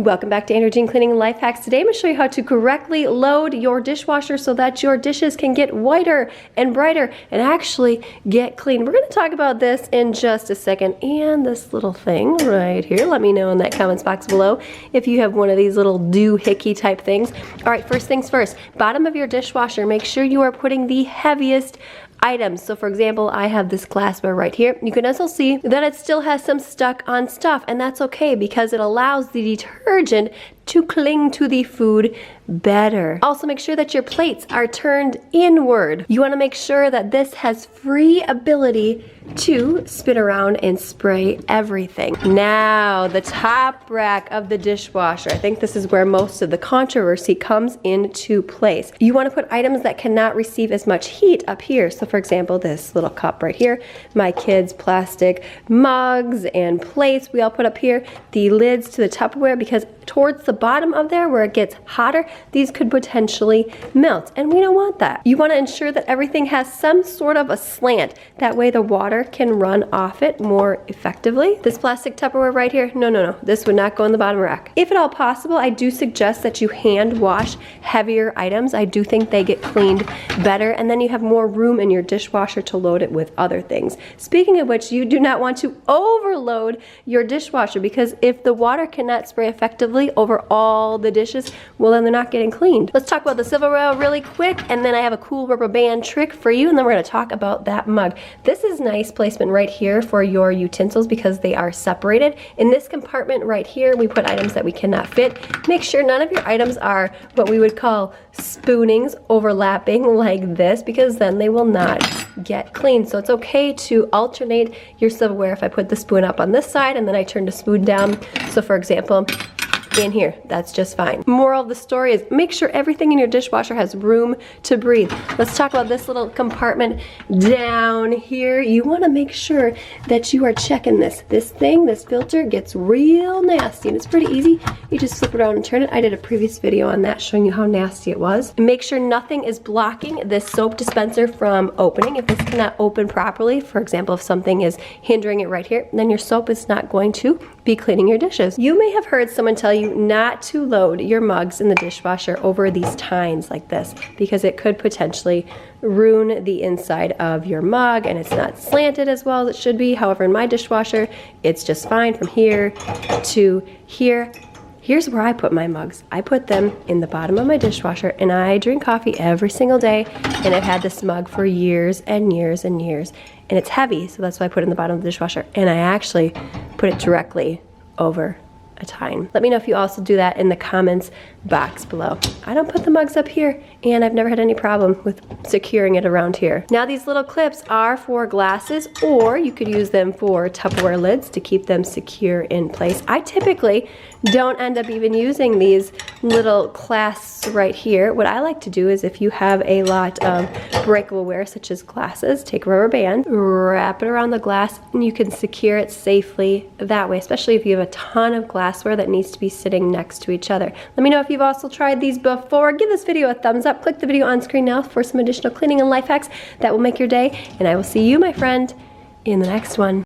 Welcome back to Andrea Cleaning and Life Hacks. Today I'm going to show you how to correctly load your dishwasher so that your dishes can get whiter and brighter and actually get clean. We're going to talk about this in just a second, and this little thing right here. Let me know in that comments box below if you have one of these little doohickey type things. All right, first things first, bottom of your dishwasher, make sure you are putting the heaviest items. So for example, I have this glassware right here. You can also see that it still has some stuck on stuff, and that's okay because it allows the detergent to cling to the food better. Also make sure that your plates are turned inward. You want to make sure that this has free ability to spin around and spray everything. Now, the top rack of the dishwasher. I think this is where most of the controversy comes into place. You want to put items that cannot receive as much heat up here. So for example, this little cup right here, my kids' plastic mugs and plates, we all put up here. The lids to the Tupperware, because towards the bottom of there where it gets hotter, these could potentially melt, and we don't want that. You want to ensure that everything has some sort of a slant. That way the water can run off it more effectively. This plastic Tupperware right here, no, this would not go in the bottom rack. If at all possible, I do suggest that you hand wash heavier items. I do think they get cleaned better, and then you have more room in your dishwasher to load it with other things. Speaking of which, you do not want to overload your dishwasher, because if the water cannot spray effectively over all the dishes, well then they're not getting cleaned. Let's talk about the silverware really quick, and then I have a cool rubber band trick for you, and then we're going to talk about that mug. This is nice placement right here for your utensils because they are separated. In this compartment right here, we put items that we cannot fit. Make sure none of your items are what we would call spoonings overlapping like this, because then they will not get clean. So it's okay to alternate your silverware. If I put the spoon up on this side and then I turn the spoon down, so for example, in here, that's just fine. Moral of the story is make sure everything in your dishwasher has room to breathe. Let's talk about this little compartment down here. You want to make sure that you are checking this. This filter gets real nasty, and it's pretty easy. You just flip it around and turn it. I did a previous video on that showing you how nasty it was. And make sure nothing is blocking this soap dispenser from opening. If this cannot open properly, for example, if something is hindering it right here, then your soap is not going to be cleaning your dishes. You may have heard someone tell you not to load your mugs in the dishwasher over these tines like this, because it could potentially ruin the inside of your mug, and it's not slanted as well as it should be. However, in my dishwasher, it's just fine from here to here. Here's where I put my mugs. I put them in the bottom of my dishwasher, and I drink coffee every single day, and I've had this mug for years and years and years, and it's heavy, so that's why I put it in the bottom of the dishwasher, and I actually put it directly over a tine. Let me know if you also do that in the comments box below. I don't put the mugs up here, and I've never had any problem with securing it around here. Now these little clips are for glasses, or you could use them for Tupperware lids to keep them secure in place. I typically don't end up even using these little clasps right here. What I like to do is, if you have a lot of breakable ware such as glasses, take a rubber band, wrap it around the glass, and you can secure it safely that way, especially if you have a ton of glassware that needs to be sitting next to each other. Let me know if you've also tried these before. Give this video a thumbs up. Click the video on screen now for some additional cleaning and life hacks that will make your day, and I will see you, my friend, in the next one.